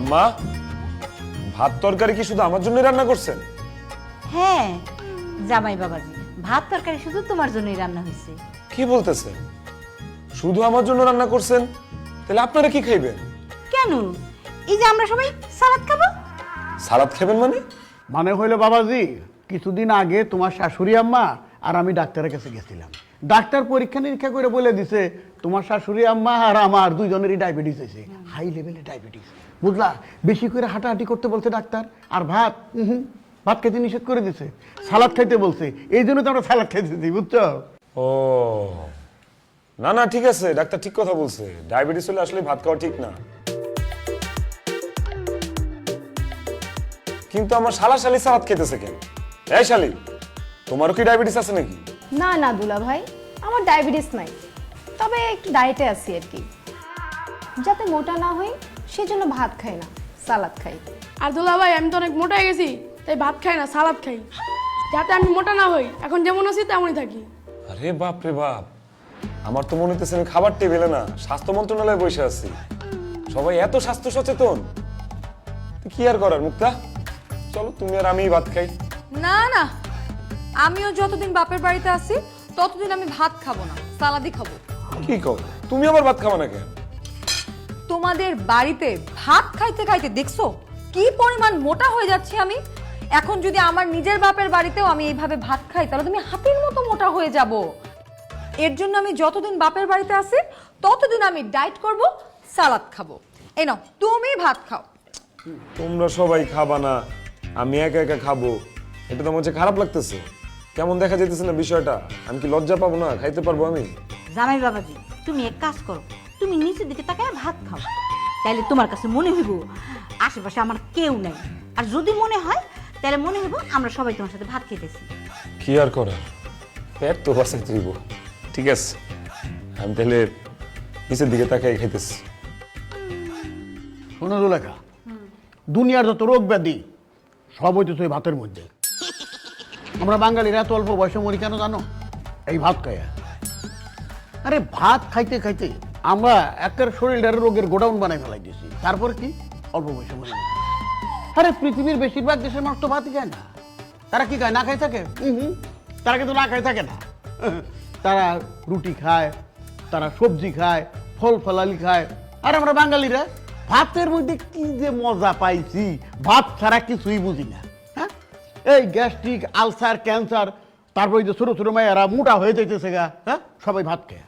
আম্মা, ভাত তরকারি কি শুধু আমার জন্যই রান্না করছেন? হ্যাঁ জামাই বাবাজি, ভাত তরকারি শুধু তোমার জন্যই রান্না হয়েছে। কি বলতেছেন? শুধু আমার জন্য রান্না করছেন? তাহলে আপনারা কি খাইবেন? কেন, এই যে আমরা সবাই সালাদ খাবো। সালাদ খাবেন মানে? মানে হইলো বাবাজি, কিছুদিন আগে তোমার শাশুড়ি আম্মা আর আমি ডাক্তারের কাছে গেছিলাম। ডাক্তার পরীক্ষা নিরীক্ষা করে বলে দিছে তোমার শাশুড়ি আম্মা আর আমার দুইজনেরই ডায়াবেটিস হয়েছে, হাই লেভেলে ডায়াবেটিস। বুঝলা, বেশি করে হাঁটাহাঁটি করতে বলছে ডাক্তার। আর ভাত ভাত খেতে নিষেধ করে দিছে, সালাদ খাইতে বলছে। এই জন্য তো আমরা সালাদ খাইতেছি, বুঝছো? ও না না, ঠিক আছে, ডাক্তার ঠিক কথা বলছে। ডায়াবেটিস হলে আসলে ভাত খাওয়া ঠিক না। কিন্তু আমার শালা শালি সালাদ খেতেছে কেন? এই শালি, তোমারও কি ডায়াবেটিস আছে নাকি? না না দুলা ভাই, আমার ডায়াবেটিস নাই, তবে একটু ডায়েটে আছি আর কি। যাতে মোটা না হই সেজন্য ভাত খাই না, সালাদ খাই। আর দুলা ভাই, আমি তো অনেক মোটা হয়ে গেছি, তাই ভাত খাই না, সালাদ খাই, যাতে আমি মোটা না হই। এখন যেমন আছি তেমনই থাকি। আরে বাপ রে বাপ, আমার তো মনে হইতেছে আমি খাবার টেবিলে না, স্বাস্থ্য মন্ত্রণালয়ে বসে আছি। সবাই এত স্বাস্থ্য সচেতন, তো কি আর করার মুক্তা, চলো তুমি আর আমিই ভাত খাই। না না, আমিও যতদিন বাপের বাড়িতে আছি ততদিন আমি ভাত খাবো না, সালাদই খাবো। কি কও, তুমি আবার ভাত খাবা না কেন? তোমাদের বাড়িতে ভাত খাইতে খাইতে দেখছো কি পরিমাণ মোটা হয়ে যাচ্ছি আমি। এখন যদি আমার নিজের বাপের বাড়িতেও আমি এইভাবে ভাত খাই, তাহলে তুমি হাতির মতো মোটা হয়ে যাব। এর জন্য আমি যতদিন বাপের বাড়িতে আছি ততদিন আমি ডায়েট করব, সালাদ খাবো। এই নাও, তুমি ভাত খাও। তোমরা সবাই খাবা না, আমি একা একা খাবো, এটা তো আমার কাছে খারাপ লাগতেছে। কেমন দেখা যাইতেছে না বিষয়টা? আমি কি লজ্জা পাবো না? খাইতে পারবো আমি? জামাই বাবাজি, তুমি এক কাজ করো, তুমি নিচের দিকে তাকায় ভাত খাও। তাইলে তোমার কাছে মনে হইব আশেপাশে আমার কেউ নাই। আর যদি মনে হয় তাহলে মনে হইব আমরা সবাই তোমার সাথে ভাত খেতেছি। কি আর করার, পেট তো বাঁচাইতে হইব। ঠিক আছে, আমি তাহলে নিচের দিকে তাকাই খাইতেছি। শোনো জুলেখা, দুনিয়ার যত রোগ ব্যাধি সব হইতেছে ওই ভাতের মধ্যে। আমরা বাঙালিরা এত অল্প বয়সে মরি কেন জানো? এই ভাত খাইয়া। আরে ভাত খাইতে খাইতে আমরা একের শরীরের রোগের গোডাউন বানাই ফেলাই দিয়েছি, তারপর কি অল্প বয়সে মরি না। আরে পৃথিবীর বেশিরভাগ দেশের মানুষ তো ভাতই খায় না। তারা কি খায়? না খাই থাকে? তারা কিন্তু না খাই থাকে না। তারা রুটি খায়, তারা সবজি খায়, ফল ফলালি খায়। আর আমরা বাঙালিরা ভাতের মধ্যে কি যে মজা পাইছি, ভাত ছাড়া কিছুই বুঝি না। হ্যাঁ, এই গ্যাস্ট্রিক, আলসার, ক্যান্সার, তারপর যে ছোট ছোট মেয়েরা মোটা হয়ে যাইতেছে গা, হ্যাঁ, সবাই ভাত খায়।